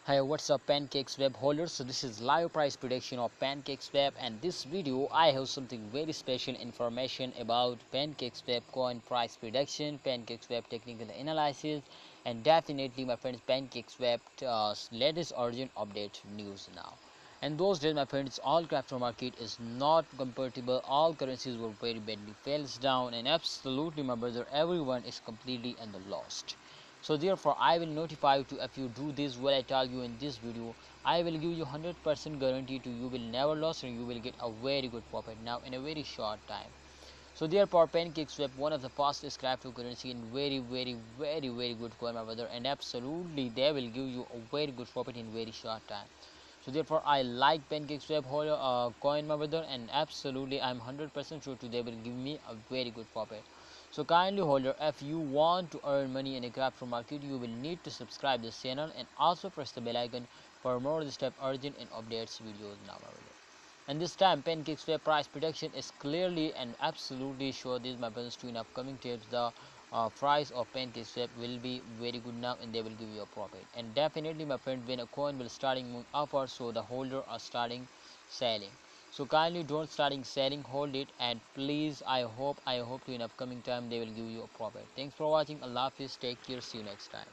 Hi, what's up Pancakeswap holders? So this is live price prediction of Pancakeswap, and this video I have something very special information about Pancakeswap coin price prediction, Pancakeswap technical analysis, and definitely my friends Pancakeswap latest urgent update news now. And those days my friends, all crypto market is not compatible, all currencies were very badly falls down, and absolutely my brother, everyone is completely in the lost. So therefore I will notify you to, if you do this what I tell you in this video, I will give you 100% guarantee to you will never lose and you will get a very good profit now in a very short time. So therefore Pancakeswap, one of the fastest cryptocurrency and very good coin my brother, and absolutely they will give you a very good profit in very short time. So therefore I like Pancakeswap coin my brother, and absolutely I'm 100% sure to they will give me a very good profit. So kindly holder, if you want to earn money in a crypto market, you will need to subscribe this channel and also press the bell icon for more this type urgent and updates videos now my brother. And this time Pancakeswap price prediction is clearly and absolutely sure. This my brothers to in upcoming tips the price of Pancakeswap will be very good now and they will give you a profit. And definitely my friend, when a coin will starting move upward, so the holder are starting selling. So kindly don't starting selling, hold it, and please I hope to in upcoming time they will give you a profit. Thanks for watching. Allah Hafiz, take care, see you next time.